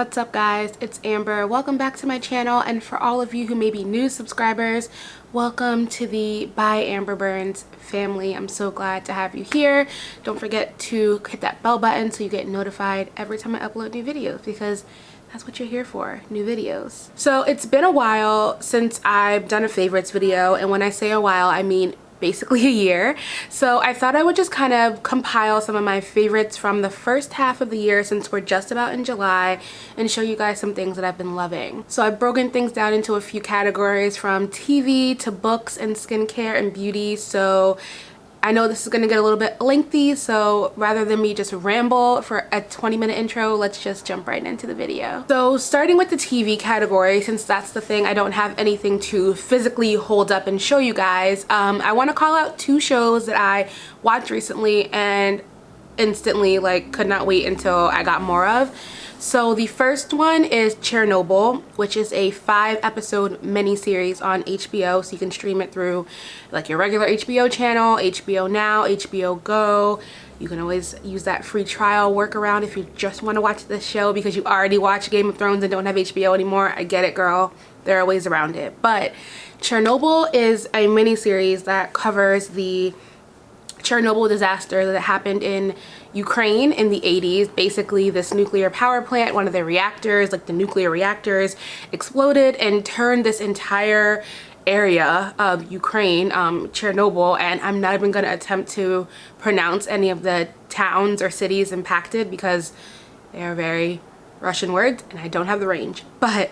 What's up guys, it's Amber. Welcome back to my channel, and for all of you who may be new subscribers, welcome to the By Amber Burns family. I'm so glad to have you here. Don't forget to hit that bell button so you get notified every time I upload new videos, because that's what you're here for, new videos. So it's been a while since I've done a favorites video, and when I say a while, I mean basically a year. So I thought I would just kind of compile some of my favorites from the first half of the year, since we're just about in July, and show you guys some things that I've been loving. So I've broken things down into a few categories, from TV to books and skincare and beauty. So I know this is going to get a little bit lengthy, so rather than me just ramble for a 20-minute intro, let's just jump right into the video. So starting with the TV category, since that's the thing I don't have anything to physically hold up and show you guys, I want to call out two shows that I watched recently and instantly could not wait until I got more of. So the first one is Chernobyl, which is a 5-episode miniseries on HBO, so you can stream it through your regular HBO channel, HBO Now, HBO Go. You can always use that free trial workaround if you just want to watch this show because you already watched Game of Thrones and don't have HBO anymore. I get it, girl. There are ways around it. But Chernobyl is a miniseries that covers the Chernobyl disaster that happened in Ukraine in the 80s. Basically, this nuclear power plant, one of the reactors, the nuclear reactors, exploded and turned this entire area of Ukraine, Chernobyl, and I'm not even going to attempt to pronounce any of the towns or cities impacted because they are very Russian words and I don't have the range. But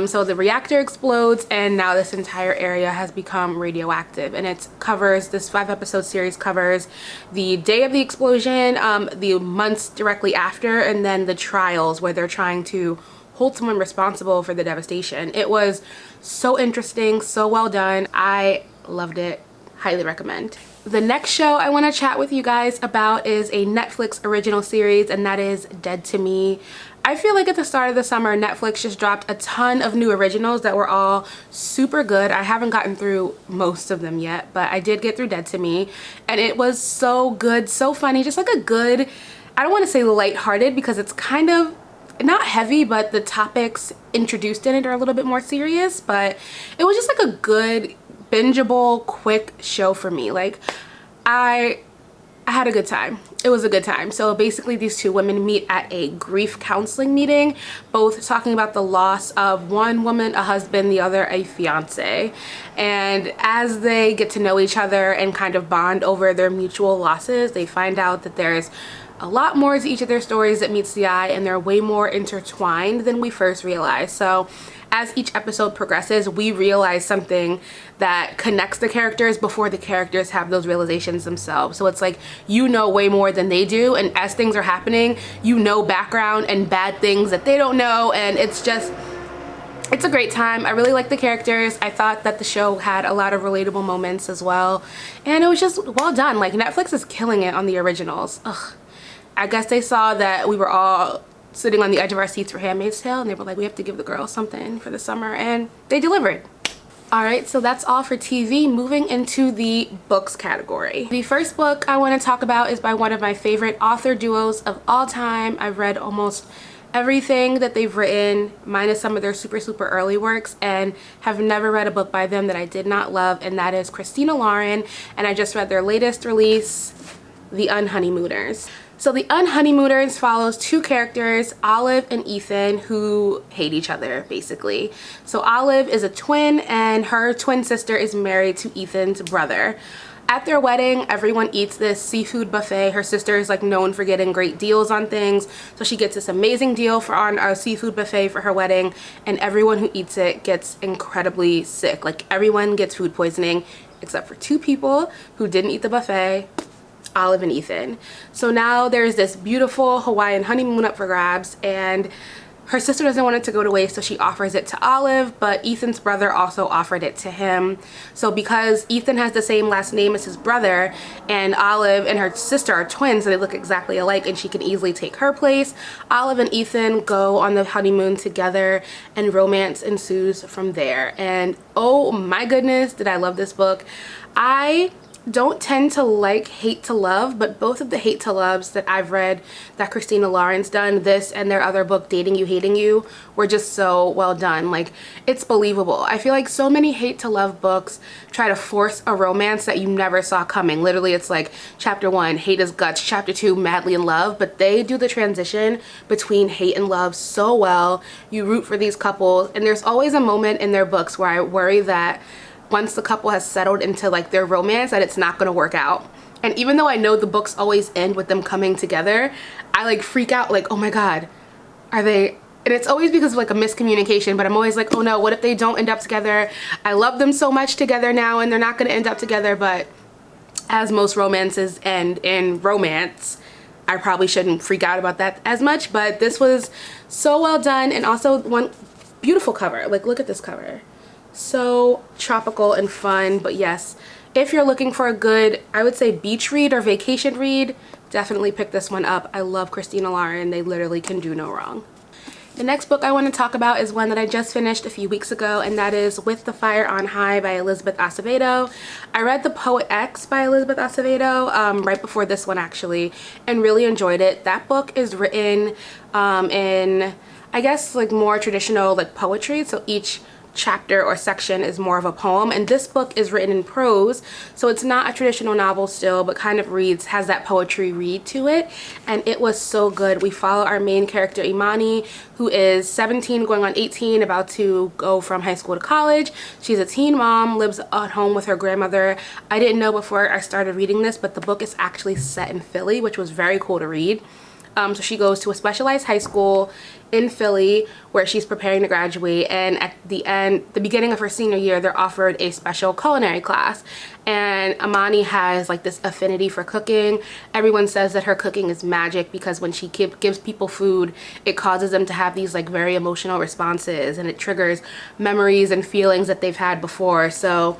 so the reactor explodes, and now this entire area has become radioactive, and this 5-episode series covers the day of the explosion, the months directly after, and then the trials where they're trying to hold someone responsible for the devastation. It was so interesting, so well done. I loved it. Highly recommend. The next show I want to chat with you guys about is a Netflix original series, and that is Dead to Me. I feel like at the start of the summer, Netflix just dropped a ton of new originals that were all super good. I haven't gotten through most of them yet, but I did get through Dead to Me, and it was so good, so funny, just a good, I don't want to say lighthearted because it's kind of not heavy, but the topics introduced in it are a little bit more serious, but it was just a good, bingeable, quick show for me. I had a good time. It was a good time. So basically these two women meet at a grief counseling meeting, both talking about the loss of one woman, a husband, the other a fiance. And as they get to know each other and kind of bond over their mutual losses, they find out that there's a lot more to each of their stories that meets the eye, and they're way more intertwined than we first realized. So as each episode progresses, we realize something that connects the characters before the characters have those realizations themselves. So it's you know way more than they do, and as things are happening, you know background and bad things that they don't know, and it's a great time. I really like the characters. I thought that the show had a lot of relatable moments as well, and it was just well done. Netflix is killing it on the originals. Ugh. I guess they saw that we were all sitting on the edge of our seats for Handmaid's Tale, and they were like, we have to give the girls something for the summer, and they delivered. Alright, so that's all for TV. Moving into the books category. The first book I want to talk about is by one of my favorite author duos of all time. I've read almost everything that they've written, minus some of their super early works, and have never read a book by them that I did not love, and that is Christina Lauren, and I just read their latest release, The Unhoneymooners. So The Unhoneymooners follows two characters, Olive and Ethan, who hate each other, basically. So Olive is a twin, and her twin sister is married to Ethan's brother. At their wedding, everyone eats this seafood buffet. Her sister is known for getting great deals on things, so she gets this amazing deal on a seafood buffet for her wedding, and everyone who eats it gets incredibly sick. Everyone gets food poisoning except for two people who didn't eat the buffet, Olive and Ethan. So now there's this beautiful Hawaiian honeymoon up for grabs, and her sister doesn't want it to go to waste, so she offers it to Olive, but Ethan's brother also offered it to him. So because Ethan has the same last name as his brother, and Olive and her sister are twins, so they look exactly alike, and she can easily take her place, Olive and Ethan go on the honeymoon together, and romance ensues from there. And oh my goodness, did I love this book. I don't tend to like hate to love, but both of the hate to loves that I've read that Christina Lauren's done, this and their other book, Dating You, Hating You, were just so well done. Like, it's believable. I feel like so many hate to love books try to force a romance that you never saw coming. Literally, it's like chapter 1, hate is guts, chapter 2, madly in love, but they do the transition between hate and love so well. You root for these couples, and there's always a moment in their books where I worry that once the couple has settled into like their romance, that it's not going to work out. And even though I know the books always end with them coming together, I like freak out like, oh my god, are they? And it's always because of like a miscommunication, but I'm always like, oh no, what if they don't end up together? I love them so much together now and they're not going to end up together. But as most romances end in romance, I probably shouldn't freak out about that as much. But this was so well done, and also one beautiful cover. Like, look at this cover. So tropical and fun. But yes, if you're looking for a good, I would say, beach read or vacation read, definitely pick this one up. I love Christina Lauren. They literally can do no wrong. The next book I want to talk about is one that I just finished a few weeks ago, and that is With the Fire on High by Elizabeth Acevedo. I read The Poet X by Elizabeth Acevedo right before this one actually, and really enjoyed it. That book is written in, I guess, like more traditional like poetry, so each chapter or section is more of a poem, and this book is written in prose, so it's not a traditional novel still, but kind of has that poetry read to it, and it was so good. We follow our main character Imani, who is 17 going on 18, about to go from high school to college. She's a teen mom, lives at home with her grandmother. I didn't know before I started reading this, but the book is actually set in Philly, which was very cool to read. So she goes to a specialized high school in Philly where she's preparing to graduate, and at the beginning of her senior year, they're offered a special culinary class, and Imani has like this affinity for cooking. Everyone says that her cooking is magic because when she gives people food, it causes them to have these like very emotional responses, and it triggers memories and feelings that they've had before. So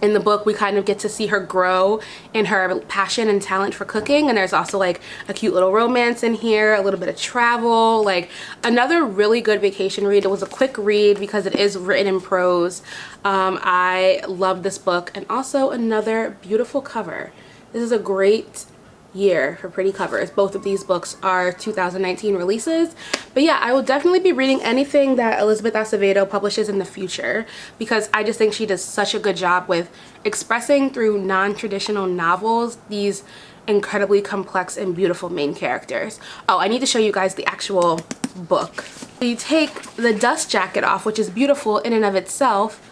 in the book, we kind of get to see her grow in her passion and talent for cooking, and there's also like a cute little romance in here, a little bit of travel, like another really good vacation read. It was a quick read because it is written in prose. I love this book, and also another beautiful cover. This is a great year for pretty covers. Both of these books are 2019 releases, but yeah, I will definitely be reading anything that Elizabeth Acevedo publishes in the future because I just think she does such a good job with expressing through non-traditional novels these incredibly complex and beautiful main characters. Oh, I need to show you guys the actual book. You take the dust jacket off, which is beautiful in and of itself,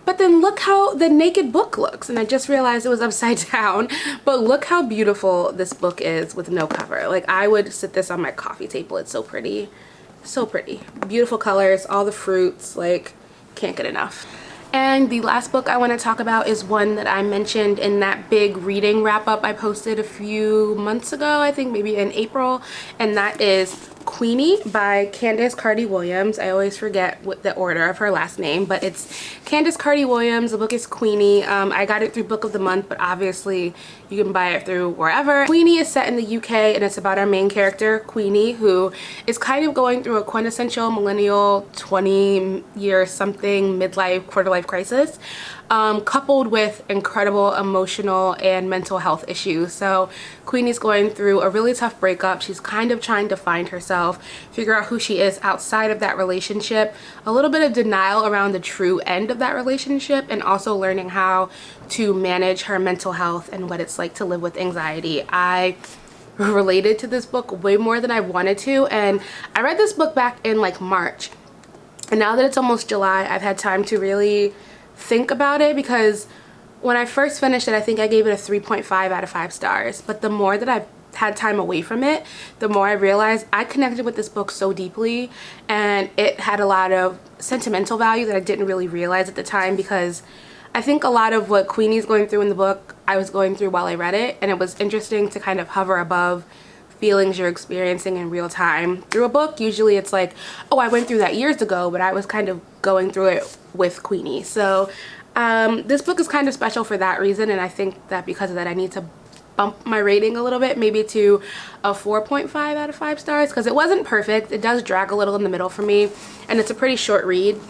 but then look how the naked book looks, and I just realized it was upside down, but look how beautiful this book is with no cover. Like, I would sit this on my coffee table. It's so pretty. So pretty. Beautiful colors, all the fruits, like, can't get enough. And the last book I want to talk about is one that I mentioned in that big reading wrap-up I posted a few months ago, I think maybe in April, and that is Queenie by Candace Carty Williams. I always forget what the order of her last name, but it's Candace Carty Williams. The book is Queenie. I got it through Book of the Month, but obviously you can buy it through wherever. Queenie is set in the UK, and it's about our main character, Queenie, who is kind of going through a quintessential millennial 20-year something midlife, quarter-life crisis, coupled with incredible emotional and mental health issues. So Queenie's going through a really tough breakup. She's kind of trying to find herself, figure out who she is outside of that relationship, a little bit of denial around the true end of that relationship, and also learning how to manage her mental health and what it's like to live with anxiety. I related to this book way more than I wanted to, and I read this book back in like March, and now that it's almost July, I've had time to really think about it, because when I first finished it, I think I gave it a 3.5 out of 5 stars, but the more that I've had time away from it, the more I realized I connected with this book so deeply, and it had a lot of sentimental value that I didn't really realize at the time, because I think a lot of what Queenie's going through in the book I was going through while I read it, and it was interesting to kind of hover above feelings you're experiencing in real time through a book. Usually it's like, oh, I went through that years ago, but I was kind of going through it with Queenie. So this book is kind of special for that reason, and I think that because of that I need to bump my rating a little bit, maybe to a 4.5 out of 5 stars, because it wasn't perfect. It does drag a little in the middle for me, and it's a pretty short read.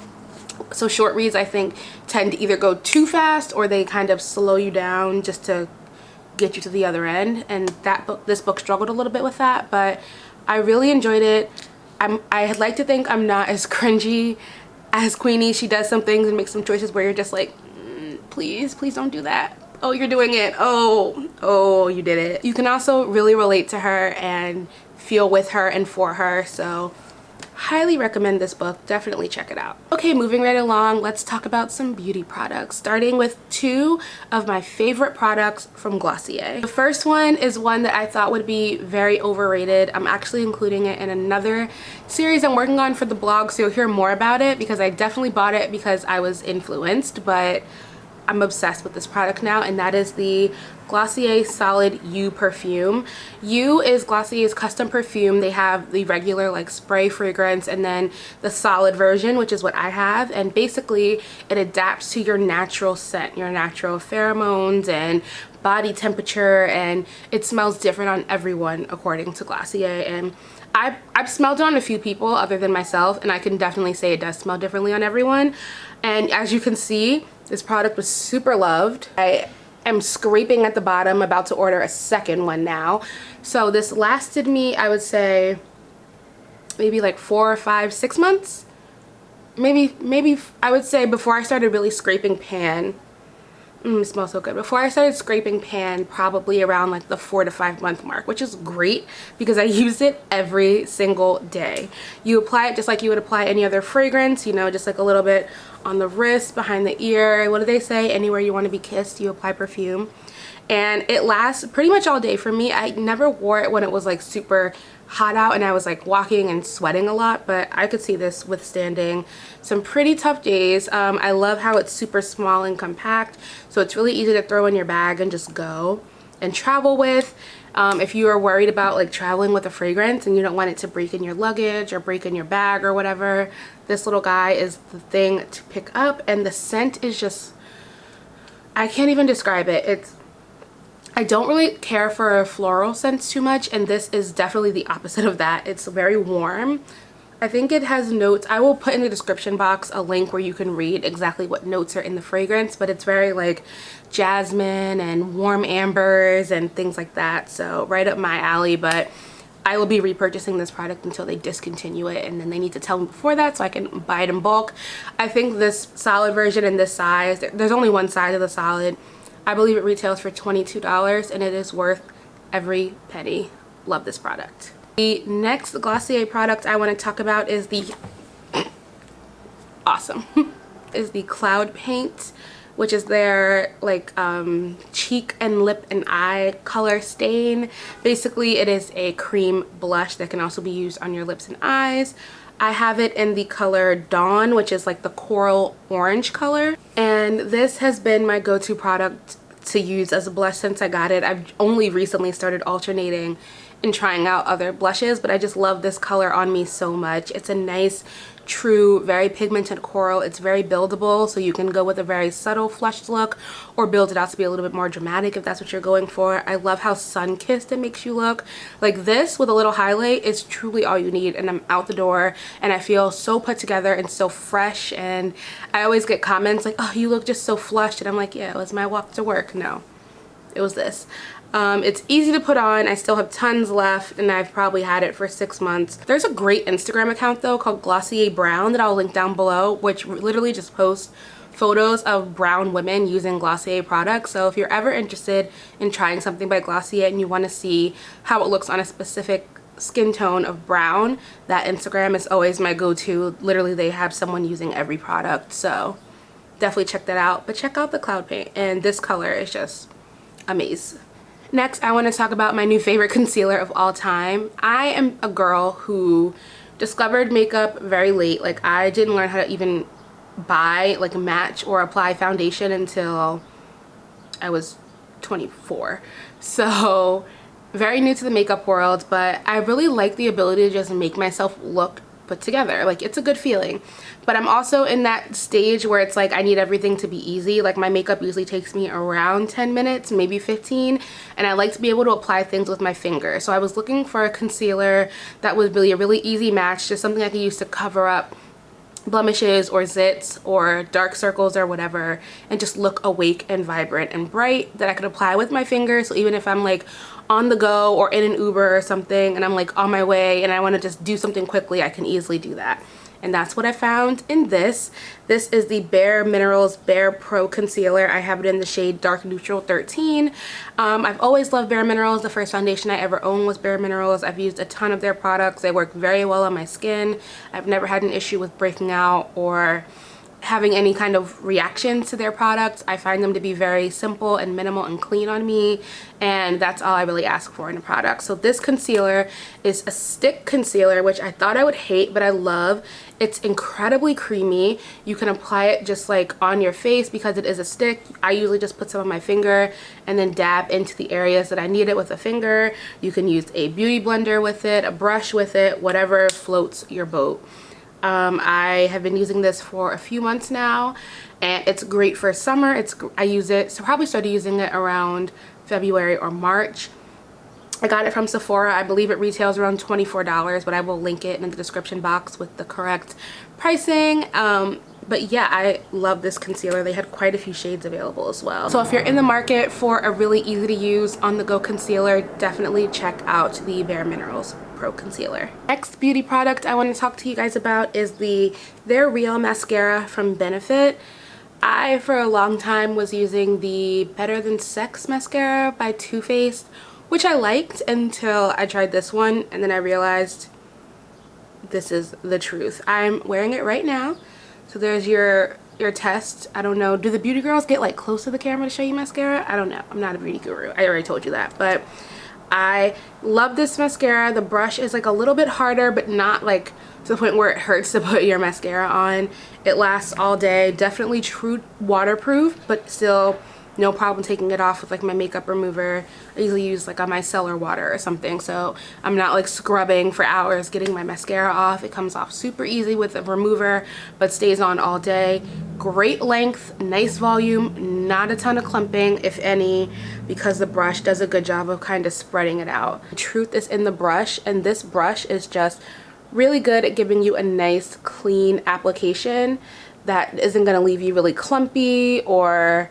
So short reads, I think, tend to either go too fast or they kind of slow you down just to get you to the other end, and this book struggled a little bit with that, but I really enjoyed it. I'd like to think I'm not as cringy as Queenie. She does some things and makes some choices where you're just like, please don't do that. Oh, you're doing it. Oh, you did it. You can also really relate to her and feel with her and for her, so highly recommend this book. Definitely check it out. Okay, moving right along, let's talk about some beauty products, starting with two of my favorite products from Glossier. The first one is one that I thought would be very overrated. I'm actually including it in another series I'm working on for the blog, so you'll hear more about it, because I definitely bought it because I was influenced, but I'm obsessed with this product now, and that is the Glossier Solid You perfume. You is Glossier's custom perfume. They have the regular like spray fragrance and then the solid version, which is what I have, and basically it adapts to your natural scent, your natural pheromones and body temperature, and it smells different on everyone according to Glossier. And I've smelled it on a few people other than myself, and I can definitely say it does smell differently on everyone. And as you can see, this product was super loved. I am scraping at the bottom, about to order a second one now. So this lasted me, I would say, maybe like 4 or 5, 6 months. Maybe I would say before I started really scraping pan. It smells so good. Before I started scraping pan, probably around like the 4 to 5 month mark, which is great because I use it every single day. You apply it just like you would apply any other fragrance, you know, just like a little bit on the wrist, behind the ear. What do they say? Anywhere you want to be kissed, you apply perfume. And it lasts pretty much all day for me. I never wore it when it was like super hot out and I was like walking and sweating a lot, but I could see this withstanding some pretty tough days. I love how it's super small and compact, so it's really easy to throw in your bag and just go and travel with. If you are worried about like traveling with a fragrance and you don't want it to break in your luggage or break in your bag or whatever, this little guy is the thing to pick up. And the scent is just, I can't even describe it. I don't really care for floral scents too much, and this is definitely the opposite of that. It's very warm. I think it has notes. I will put in the description box a link where you can read exactly what notes are in the fragrance, but it's very like jasmine and warm ambers and things like that. So right up my alley, but I will be repurchasing this product until they discontinue it, and then they need to tell me before that so I can buy it in bulk. I think this solid version in this size, there's only one size of the solid. I believe it retails for $22 and it is worth every penny. Love this product. The next Glossier product I want to talk about is the is the Cloud Paint, which is their like cheek and lip and eye color stain. Basically it is a cream blush that can also be used on your lips and eyes. I have it in the color Dawn, which is like the coral orange color. And this has been my go-to product to use as a blush since I got it. I've only recently started alternating and trying out other blushes, but I just love this color on me so much. It's a nice, true, very pigmented coral. It's very buildable, so you can go with a very subtle flushed look or build it out to be a little bit more dramatic if that's what you're going for. I love how sun-kissed it makes you look. Like this with a little highlight is truly all you need, and I'm out the door and I feel so put together and so fresh. And I always get comments like, oh, you look just so flushed, and I'm like, yeah, it was my walk to work. No, it was this. It's easy to put on. I still have tons left and I've probably had it for 6 months. There's a great Instagram account though called Glossier Brown that I'll link down below, which literally just posts photos of brown women using Glossier products. So if you're ever interested in trying something by Glossier and you want to see how it looks on a specific skin tone of brown, that Instagram is always my go-to. Literally they have someone using every product, so definitely check that out. But check out the Cloud Paint, and this color is just amazing. Next, I want to talk about my new favorite concealer of all time. I am a girl who discovered makeup very late. Like, I didn't learn how to even buy, like, match or apply foundation until I was 24. So, very new to the makeup world, but I really like the ability to just make myself look put together. Like, it's a good feeling. But I'm also in that stage where it's like I need everything to be easy. Like, my makeup usually takes me around 10 minutes, maybe 15, and I like to be able to apply things with my finger. So I was looking for a concealer that would be a really easy match, just something I could use to cover up blemishes or zits or dark circles or whatever, and just look awake and vibrant and bright, that I could apply with my fingers. So even if I'm like on the go or in an Uber or something and I'm like on my way and I want to just do something quickly, I can easily do that. And that's what I found in this. This is the Bare Minerals Bare Pro Concealer. I have it in the shade Dark Neutral 13. I've always loved Bare Minerals. The first foundation I ever owned was Bare Minerals. I've used a ton of their products. They work very well on my skin. I've never had an issue with breaking out or having any kind of reaction to their products. I find them to be very simple and minimal and clean on me, and that's all I really ask for in a product. So this concealer is a stick concealer, which I thought I would hate, but I love. It's incredibly creamy. You can apply it just like on your face because it is a stick. I usually just put some on my finger and then dab into the areas that I need it with a finger. You can use a beauty blender with it, a brush with it, whatever floats your boat. I have been using this for a few months now, and it's great for summer. I use it, so probably started using it around February or March. I got it from Sephora. I believe it retails around $24, but I will link it in the description box with the correct pricing. But yeah, I love this concealer. They had quite a few shades available as well. So if you're in the market for a really easy to use on-the-go concealer, definitely check out the Bare Minerals Pro Concealer. Next beauty product I want to talk to you guys about is their Real Mascara from Benefit. I, for a long time, was using the Better Than Sex mascara by Too Faced, which I liked until I tried this one, and then I realized this is the truth. I'm wearing it right now. So there's your test. I don't know, do the beauty girls get like close to the camera to show you mascara? I don't know. I'm not a beauty guru. I already told you that. But I love this mascara. The brush is like a little bit harder, but not like to the point where it hurts to put your mascara on. It lasts all day. Definitely true waterproof, but still no problem taking it off with like my makeup remover. I usually use like a micellar water or something, so I'm not like scrubbing for hours getting my mascara off. It comes off super easy with a remover, but stays on all day. Great length, nice volume, not a ton of clumping, if any, because the brush does a good job of kind of spreading it out. The truth is in the brush, and this brush is just really good at giving you a nice clean application that isn't going to leave you really clumpy, or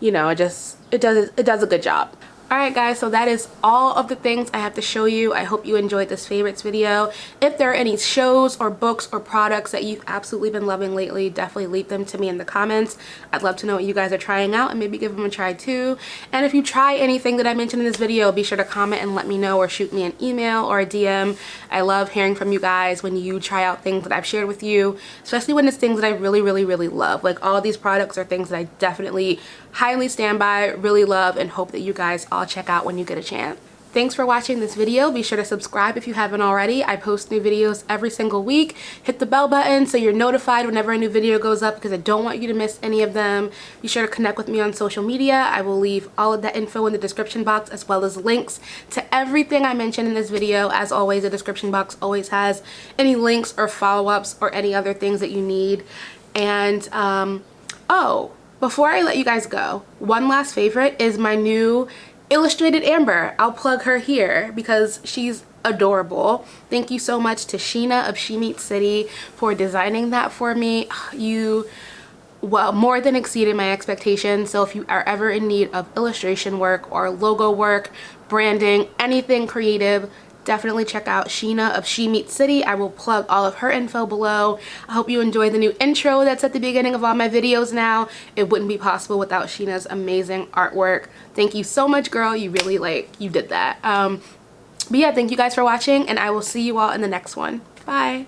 you know, it does a good job. Alright guys, so that is all of the things I have to show you. I hope you enjoyed this favorites video. If there are any shows or books or products that you've absolutely been loving lately, definitely leave them to me in the comments. I'd love to know what you guys are trying out and maybe give them a try too. And if you try anything that I mentioned in this video, be sure to comment and let me know, or shoot me an email or a DM. I love hearing from you guys when you try out things that I've shared with you, especially when it's things that I really love. Like all of these products are things that I definitely highly stand by, really love, and hope that you guys all check out when you get a chance. Thanks for watching this video. Be sure to subscribe if you haven't already. I post new videos every single week. Hit the bell button so you're notified whenever a new video goes up, because I don't want you to miss any of them. Be sure to connect with me on social media. I will leave all of that info in the description box, as well as links to everything I mentioned in this video. As always, the description box always has any links or follow-ups or any other things that you need. And oh, before I let you guys go, one last favorite is my new Illustrated Amber. I'll plug her here because she's adorable. Thank you so much to Sheena of She Meets City for designing that for me. You, well, more than exceeded my expectations. So if you are ever in need of illustration work or logo work, branding, anything creative, definitely check out Sheena of She Meets City. I will plug all of her info below. I hope you enjoy the new intro that's at the beginning of all my videos now. It wouldn't be possible without Sheena's amazing artwork. Thank you so much, girl. You really, you did that. But yeah, thank you guys for watching, and I will see you all in the next one. Bye.